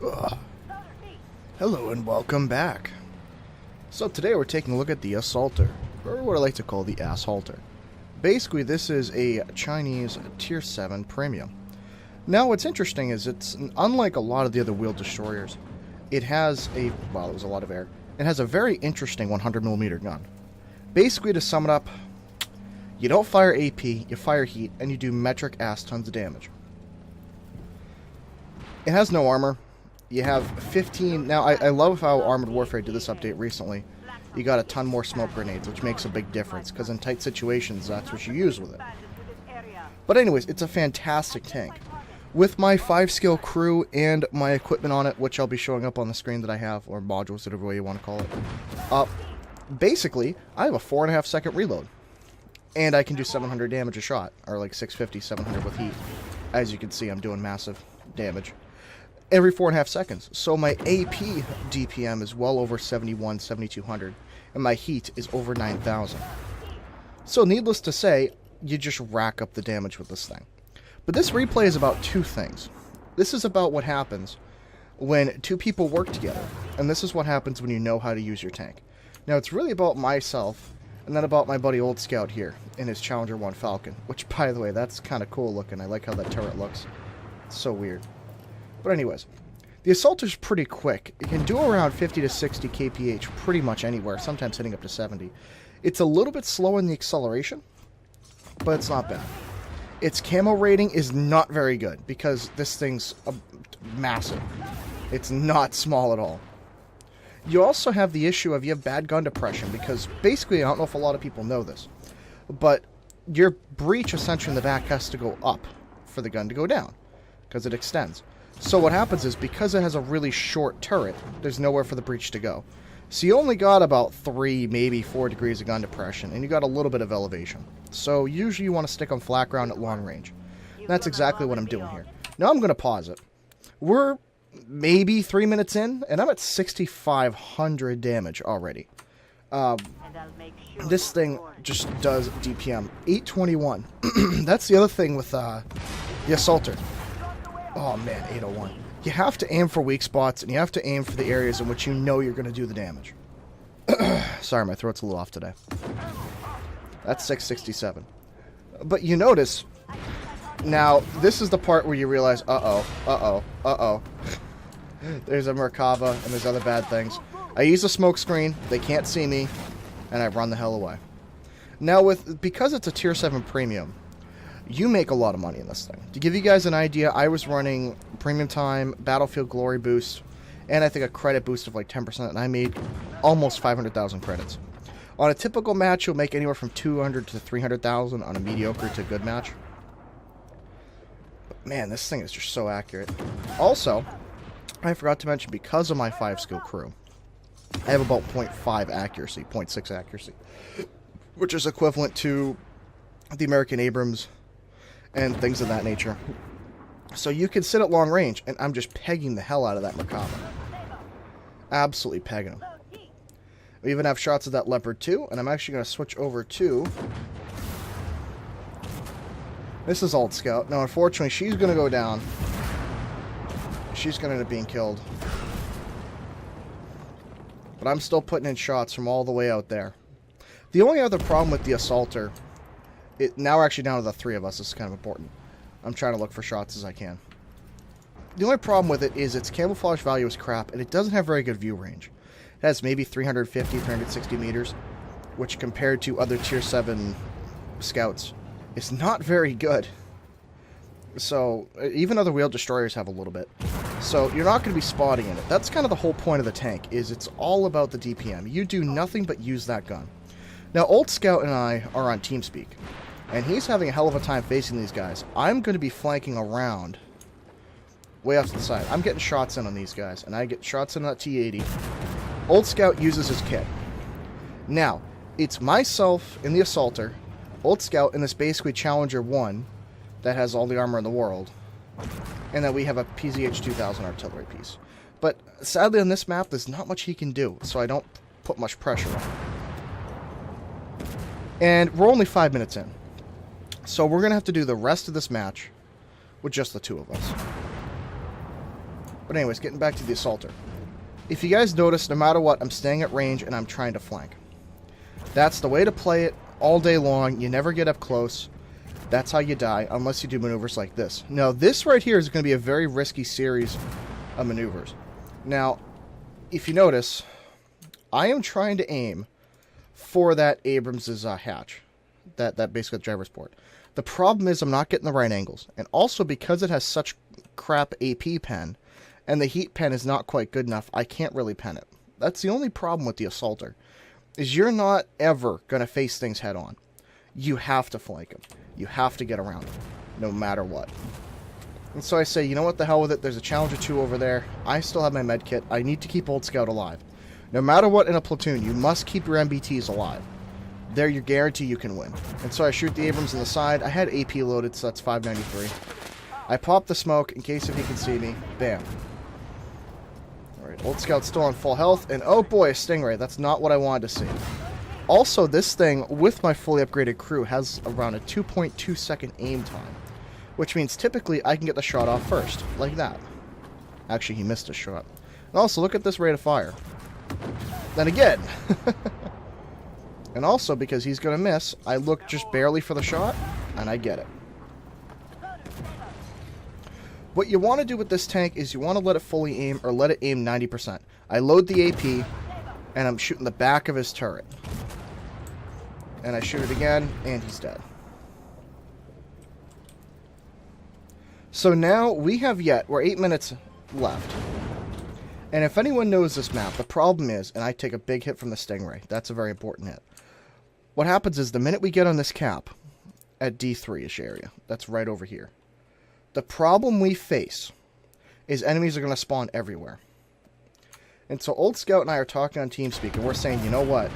Ugh. Hello and welcome back. So today we're taking a look at the Ass-Haulter, or what I like to call the Ass-Haulter. Basically, this is a Chinese Tier 7 premium. Now what's interesting is it's, unlike a lot of the other wheel destroyers, it has a, well, there's a lot of air, it has a very interesting 100mm gun. Basically, to sum it up, you don't fire AP, you fire heat, and you do metric ass tons of damage. It has no armor. You have 15... Now, I love how Armored Warfare did this update recently. You got a ton more smoke grenades, which makes a big difference, because in tight situations, that's what you use with it. But anyways, it's a fantastic tank. With my 5-skill crew and my equipment on it, which I'll be showing up on the screen that I have, or modules, whatever way you want to call it. Basically, I have a 4.5 second reload. And I can do 700 damage a shot, or like 650, 700 with heat. As you can see, I'm doing massive damage every 4.5 seconds. So my AP DPM is well over 71, 7200, and my heat is over 9000. So needless to say, you just rack up the damage with this thing. But this replay is about two things. This is about what happens when two people work together, and this is what happens when you know how to use your tank. Now it's really about myself, and then about my buddy Old Scout here in his Challenger 1 Falcon, which, by the way, that's kind of cool looking. I like how that turret looks. It's so weird. But anyways, the Ass-Haulter's pretty quick. It can do around 50 to 60 kph pretty much anywhere, sometimes hitting up to 70. It's a little bit slow in the acceleration, but it's not bad. Its camo rating is not very good, because this thing's massive. It's not small at all. You also have the issue of you have bad gun depression, because basically, I don't know if a lot of people know this, but your breech essentially in the back has to go up for the gun to go down, because it extends. So what happens is, because it has a really short turret, there's nowhere for the breech to go. So you only got about 3, maybe 4 degrees of gun depression, and you got a little bit of elevation. So usually you want to stick on flat ground at long range. That's exactly what I'm doing here. Now I'm going to pause it. We're maybe 3 minutes in, and I'm at 6,500 damage already. This thing just does DPM 821. That's the other thing with the Ass-Haulter. Oh man, 801. You have to aim for weak spots, and you have to aim for the areas in which you know you're going to do the damage. Sorry, my throat's a little off today. That's 667. But you notice, now, this is the part where you realize, there's a Merkava, and there's other bad things. I use a smoke screen, they can't see me, and I run the hell away. Now, because it's a Tier 7 premium, you make a lot of money in this thing. To give you guys an idea, I was running Premium Time, Battlefield Glory Boost, and I think a credit boost of like 10%, and I made almost 500,000 credits. On a typical match, you'll make anywhere from 200 to 300,000 on a mediocre to good match. But man, this thing is just so accurate. Also, I forgot to mention, because of my 5-skill crew, I have about 0.5 accuracy, 0.6 accuracy, which is equivalent to the American Abrams and things of that nature. So you can sit at long range, and I'm just pegging the hell out of that Merkava. Absolutely pegging him. We even have shots of that Leopard 2, and I'm actually going to switch over to... This is Old Scout. Now, unfortunately, she's going to go down. She's going to end up being killed. But I'm still putting in shots from all the way out there. The only other problem with the Ass-Haulter... Now we're actually down to the 3 of us. This is kind of important. I'm trying to look for shots as I can. The only problem with it is its camouflage value is crap, and it doesn't have very good view range. It has maybe 350, 360 meters, which compared to other Tier 7 scouts is not very good. So, even other wheel destroyers have a little bit. So, you're not going to be spotting in it. That's kind of the whole point of the tank, is it's all about the DPM. You do nothing but use that gun. Now, Old Scout and I are on TeamSpeak, and he's having a hell of a time facing these guys. I'm going to be flanking around way off to the side. I'm getting shots in on these guys, and I get shots in on that T-80. Old Scout uses his kit. Now, it's myself in the Ass-Haulter, Old Scout in this basically Challenger 1 that has all the armor in the world, and then we have a PZH-2000 artillery piece. But sadly on this map, there's not much he can do, so I don't put much pressure on him. And we're only 5 minutes in. So we're going to have to do the rest of this match with just the 2 of us. But anyways, getting back to the Ass-Haulter. If you guys notice, no matter what, I'm staying at range and I'm trying to flank. That's the way to play it all day long. You never get up close. That's how you die, unless you do maneuvers like this. Now, this right here is going to be a very risky series of maneuvers. Now, if you notice, I am trying to aim for that Abrams' hatch. That basically driver's port. The problem is I'm not getting the right angles. And also, because it has such crap AP pen, and the heat pen is not quite good enough, I can't really pen it. That's the only problem with the Ass-Haulter, is you're not ever going to face things head on. You have to flank them. You have to get around them, no matter what. And so I say, you know what, the hell with it. There's a Challenger 2 over there. I still have my med kit. I need to keep Old Scout alive. No matter what in a platoon, you must keep your MBTs alive. There, you guarantee you can win. And so I shoot the Abrams on the side. I had AP loaded, so that's 593. I pop the smoke in case if he can see me. Bam. Alright, Old Scout's still on full health. And oh boy, a Stingray. That's not what I wanted to see. Also, this thing, with my fully upgraded crew, has around a 2.2 second aim time. Which means typically I can get the shot off first. Like that. Actually, he missed a shot. And also, look at this rate of fire. Then again. And also, because he's going to miss, I look just barely for the shot, and I get it. What you want to do with this tank is you want to let it fully aim, or let it aim 90%. I load the AP, and I'm shooting the back of his turret. And I shoot it again, and he's dead. So now, we're 8 minutes left. And if anyone knows this map, the problem is, and I take a big hit from the Stingray, that's a very important hit. What happens is, the minute we get on this cap, at D3-ish area, that's right over here, the problem we face is enemies are going to spawn everywhere. And so Old Scout and I are talking on TeamSpeak, and we're saying, you know what,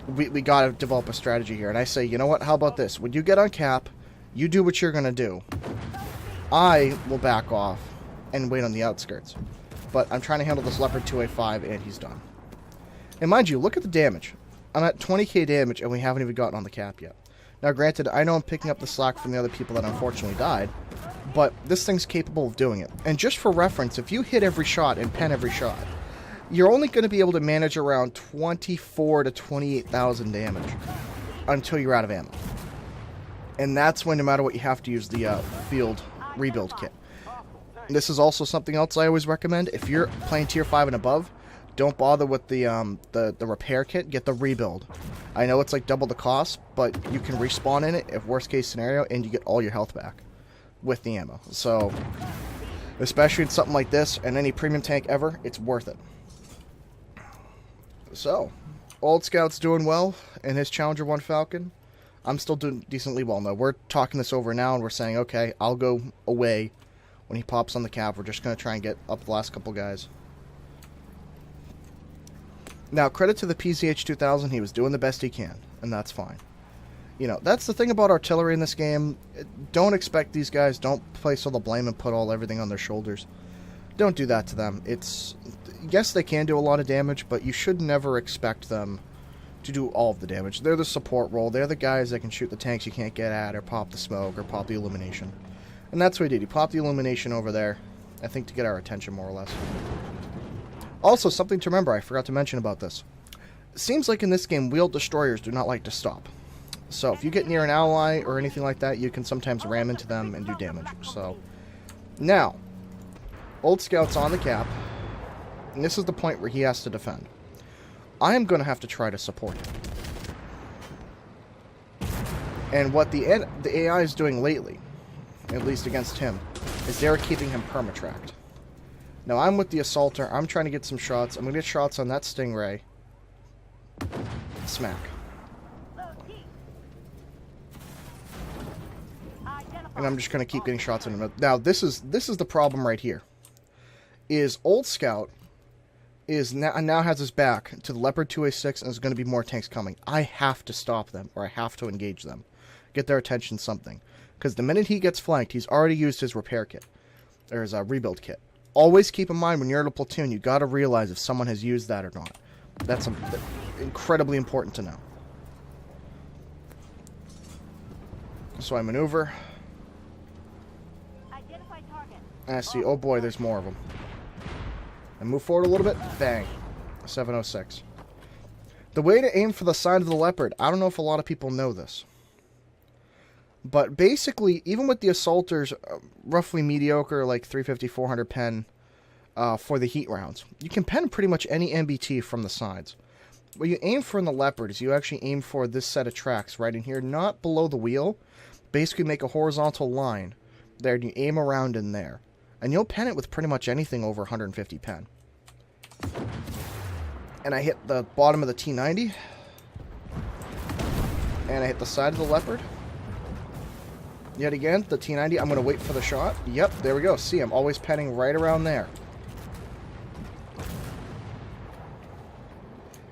we got to develop a strategy here. And I say, you know what, how about this? When you get on cap, you do what you're going to do. I will back off and wait on the outskirts. But I'm trying to handle this Leopard 2A5, and he's done. And mind you, look at the damage. I'm at 20k damage, and we haven't even gotten on the cap yet. Now, granted, I know I'm picking up the slack from the other people that unfortunately died, but this thing's capable of doing it. And just for reference, if you hit every shot and pen every shot, you're only going to be able to manage around 24 to 28,000 damage until you're out of ammo. And that's when, no matter what, you have to use the field rebuild kit. This is also something else I always recommend. If you're playing tier 5 and above, don't bother with the repair kit. Get the rebuild. I know it's like double the cost, but you can respawn in it if worst case scenario, and you get all your health back with the ammo. So, especially in something like this and any premium tank ever, it's worth it. So, Old Scout's doing well in his Challenger 1 Falcon. I'm still doing decently well. Now, we're talking this over now, and we're saying, okay, I'll go away when he pops on the cap. We're just going to try and get up the last couple guys. Now, credit to the PZH 2000, he was doing the best he can, and that's fine. You know, that's the thing about artillery in this game. Don't expect these guys, don't place all the blame and put everything on their shoulders. Don't do that to them. Yes, they can do a lot of damage, but you should never expect them to do all of the damage. They're the support role. They're the guys that can shoot the tanks you can't get at, or pop the smoke, or pop the illumination. And that's what he did. He popped the illumination over there, I think to get our attention, more or less. Also, something to remember, I forgot to mention about this. It seems like in this game, wheeled destroyers do not like to stop. So, if you get near an ally or anything like that, you can sometimes ram into them and do damage. So, now, Old Scout's on the cap, and this is the point where he has to defend. I am going to have to try to support him. And what the AI is doing lately, at least against him, is they're keeping him permatracked. Now, I'm with the Ass-Haulter. I'm trying to get some shots. I'm going to get shots on that Stingray. Smack. And I'm just going to keep getting shots on him. Now, this is the problem right here. Is Old Scout is now has his back to the Leopard 2A6, and there's going to be more tanks coming. I have to stop them, or I have to engage them. Get their attention something. Because the minute he gets flanked, he's already used his repair kit. Or his rebuild kit. Always keep in mind when you're in a platoon, you got to realize if someone has used that or not. That's incredibly important to know. So I maneuver. And I see, oh boy, there's more of them. And move forward a little bit. Bang. 706. The way to aim for the side of the Leopard, I don't know if a lot of people know this. But basically, even with the Ass-Haulter's roughly mediocre, like 350, 400 pen for the heat rounds, you can pen pretty much any MBT from the sides. What you aim for in the Leopard is you actually aim for this set of tracks right in here, not below the wheel. Basically make a horizontal line there, and you aim around in there. And you'll pen it with pretty much anything over 150 pen. And I hit the bottom of the T90. And I hit the side of the Leopard. Yet again, the T90, I'm going to wait for the shot. Yep, there we go. See, I'm always penning right around there.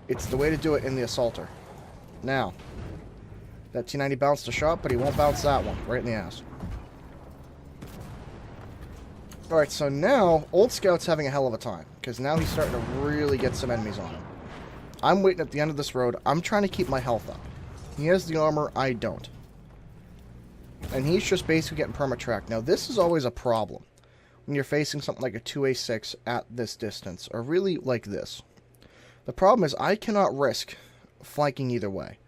It's the way to do it in the Ass-Haulter. Now, that T90 bounced a shot, but he won't bounce that one. Right in the ass. Alright, so now, Old Scout's having a hell of a time. Because now he's starting to really get some enemies on him. I'm waiting at the end of this road. I'm trying to keep my health up. He has the armor, I don't. And he's just basically getting perma-tracked. Now, this is always a problem. When you're facing something like a 2A6 at this distance. Or really like this. The problem is, I cannot risk flanking either way.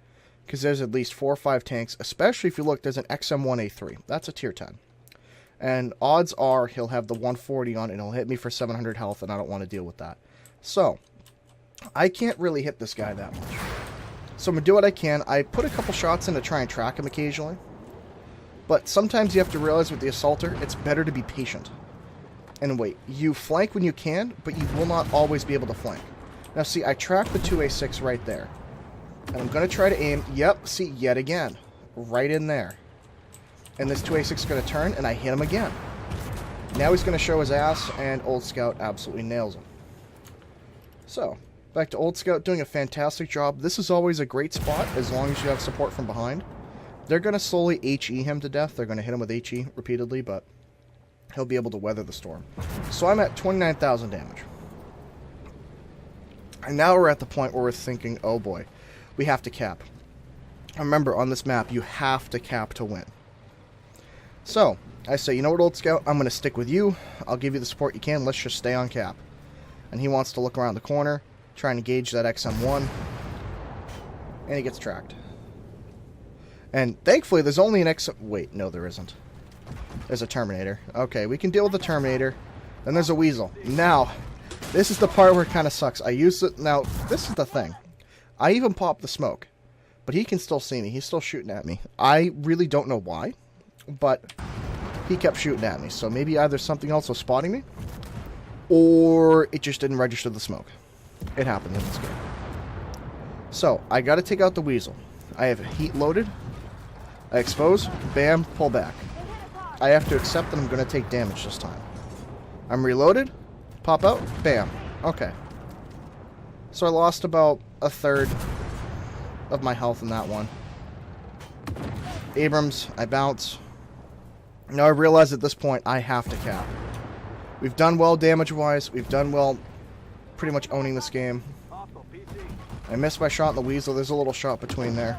Because there's at least 4 or 5 tanks. Especially if you look, there's an XM1A3. That's a tier 10. And odds are he'll have the 140 on and he'll hit me for 700 health, and I don't want to deal with that. So, I can't really hit this guy that much. So I'm going to do what I can. I put a couple shots in to try and track him occasionally. But sometimes you have to realize with the Ass-Haulter, it's better to be patient. And wait, you flank when you can, but you will not always be able to flank. Now see, I tracked the 2A6 right there. And I'm going to try to aim, yep, see, yet again. Right in there. And this 2A6 is going to turn, and I hit him again. Now he's going to show his ass, and Old Scout absolutely nails him. So, back to Old Scout doing a fantastic job. This is always a great spot, as long as you have support from behind. They're going to slowly HE him to death. They're going to hit him with HE repeatedly, but he'll be able to weather the storm. So I'm at 29,000 damage. And now we're at the point where we're thinking, oh boy, we have to cap. Remember, on this map, you have to cap to win. So, I say, you know what, Old Scout? I'm going to stick with you. I'll give you the support you can. Let's just stay on cap. And he wants to look around the corner, trying to gauge that XM1. And he gets tracked. And thankfully, there's only an XM... Wait, no, there isn't. There's a Terminator. Okay, we can deal with the Terminator. Then there's a Weasel. Now, this is the part where it kind of sucks. I use it... Now, this is the thing. I even popped the smoke. But he can still see me. He's still shooting at me. I really don't know why. But he kept shooting at me. So maybe either something else was spotting me, or it just didn't register the smoke. It happened in this game. So, I got to take out the Weasel. I have heat loaded. I expose. Bam. Pull back. I have to accept that I'm going to take damage this time. I'm reloaded. Pop out. Bam. Okay. So I lost about a third of my health in that one. Abrams. I bounce. Now I realize at this point I have to cap. We've done well damage-wise. We've done well pretty much owning this game. I missed my shot in the Weasel. There's a little shot between there.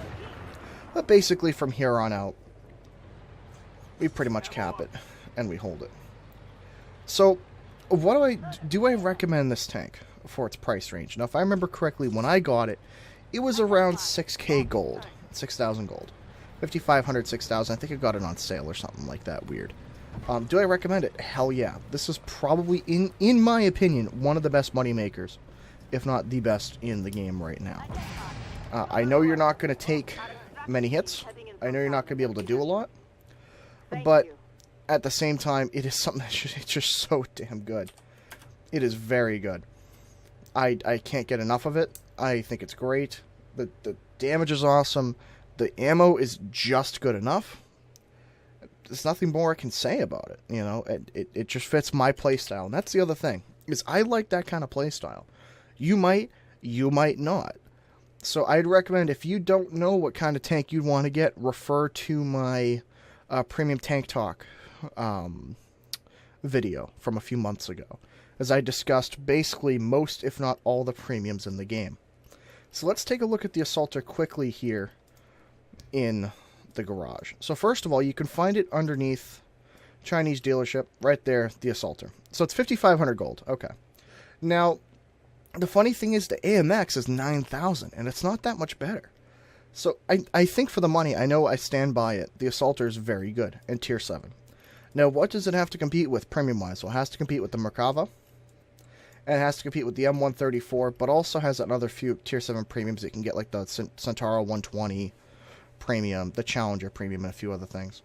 But basically from here on out, we pretty much cap it. And we hold it. So, what do I recommend this tank for its price range? Now, if I remember correctly, when I got it, it was around 6k gold. 6,000 gold. 5,500, 6,000. I think I got it on sale or something like that weird. Do I recommend it? Hell yeah. This is probably, in my opinion, one of the best money makers, if not the best in the game right now. I know you're not going to take many hits. I know you're not going to be able to do a lot. But at the same time, it is something it's just so damn good. It is very good. I can't get enough of it. I think it's great. The damage is awesome. The ammo is just good enough. There's nothing more I can say about it. You know, it just fits my playstyle. And that's the other thing, is I like that kind of playstyle. You might not. So I'd recommend, if you don't know what kind of tank you'd want to get, refer to my Premium Tank Talk video from a few months ago, as I discussed basically most, if not all, the premiums in the game. So let's take a look at the Ass-Haulter quickly here in the garage. So first of all, you can find it underneath Chinese dealership, right there, the Ass-Haulter. So it's 5,500 gold. Okay. Now, the funny thing is the AMX is 9,000, and it's not that much better. So I think for the money, I know I stand by it. The Ass-Haulter is very good in Tier 7. Now, what does it have to compete with premium-wise? Well, it has to compete with the Merkava, and it has to compete with the M134, but also has another few Tier 7 premiums that you can get, like the Centauro 120 premium, the Challenger premium, and a few other things.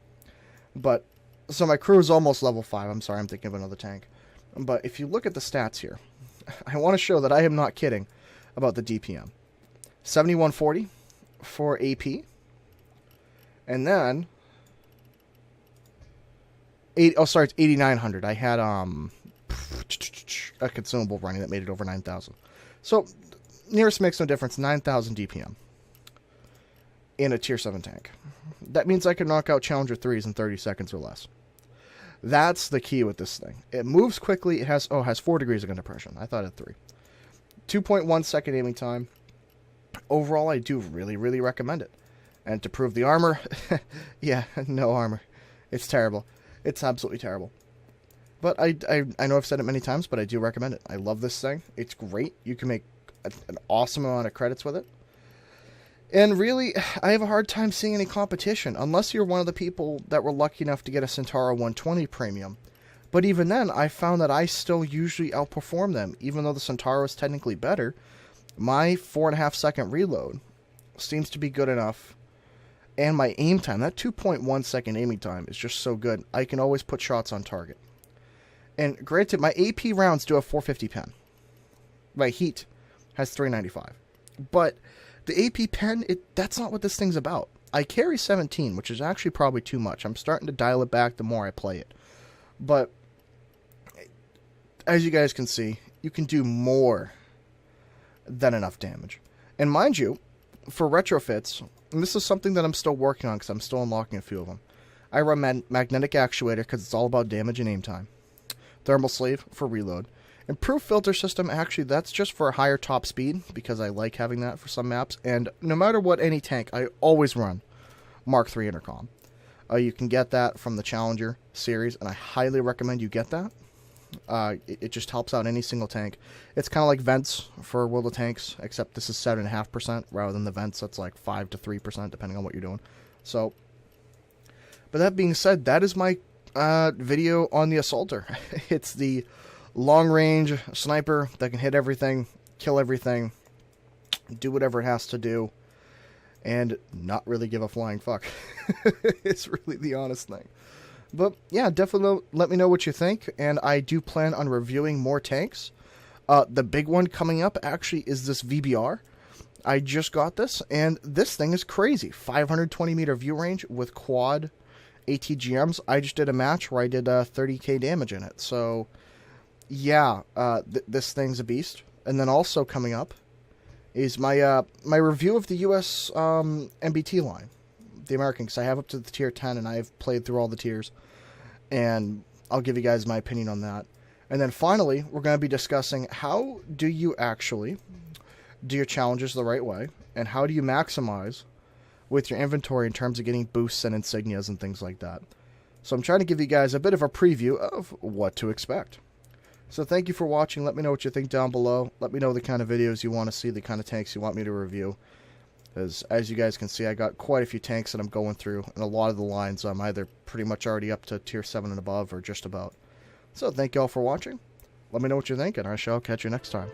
But, so my crew is almost level 5. I'm sorry, I'm thinking of another tank. But if you look at the stats here, I want to show that I am not kidding about the DPM. 7140 for AP. And then, it's 8,900. I had a consumable running that made it over 9,000. So, nearest makes no difference, 9,000 DPM in a Tier 7 tank. That means I can knock out Challenger 3s in 30 seconds or less. That's the key with this thing. It moves quickly. It has 4 degrees of gun depression. I thought it had 3. 2.1 second aiming time. Overall, I do really, really recommend it. And to prove the armor, yeah, no armor. It's terrible. It's absolutely terrible. But I know I've said it many times, but I do recommend it. I love this thing. It's great. You can make an awesome amount of credits with it. And really, I have a hard time seeing any competition, unless you're one of the people that were lucky enough to get a Centauro 120 premium. But even then, I found that I still usually outperform them. Even though the Centauro is technically better, my 4.5 second reload seems to be good enough. And my aim time, that 2.1 second aiming time is just so good. I can always put shots on target. And granted, my AP rounds do have 450 pen. My heat has 395. But the AP pen, that's not what this thing's about. I carry 17, which is actually probably too much. I'm starting to dial it back the more I play it. But, as you guys can see, you can do more than enough damage. And mind you, for retrofits, and this is something that I'm still working on because I'm still unlocking a few of them, I run magnetic actuator because it's all about damage and aim time. Thermal sleeve for reload. Improved filter system, actually, that's just for a higher top speed, because I like having that for some maps. And no matter what any tank, I always run Mark III intercom. You can get that from the Challenger series, and I highly recommend you get that. It just helps out any single tank. It's kind of like vents for World of Tanks, except this is 7.5% rather than the vents that's like 5 to 3%, depending on what you're doing. So, but that being said, that is my video on the Ass-Haulter. It's the long-range sniper that can hit everything, kill everything, do whatever it has to do, and not really give a flying fuck. It's really the honest thing. But yeah, definitely let me know what you think, and I do plan on reviewing more tanks. The big one coming up actually is this VBR. I just got this, and this thing is crazy. 520 meter view range with quad ATGMs. I just did a match where I did 30k damage in it, so yeah, this thing's a beast. And then also coming up is my my review of the US MBT line, the American, because I have up to the tier 10 and I've played through all the tiers, and I'll give you guys my opinion on that. And then finally, we're going to be discussing how do you actually do your challenges the right way, and how do you maximize with your inventory in terms of getting boosts and insignias and things like that. So I'm trying to give you guys a bit of a preview of what to expect. So thank you for watching. Let me know what you think down below. Let me know the kind of videos you want to see, the kind of tanks you want me to review. As you guys can see, I got quite a few tanks that I'm going through, and a lot of the lines I'm either pretty much already up to tier 7 and above, or just about. So thank you all for watching. Let me know what you think, and I shall catch you next time.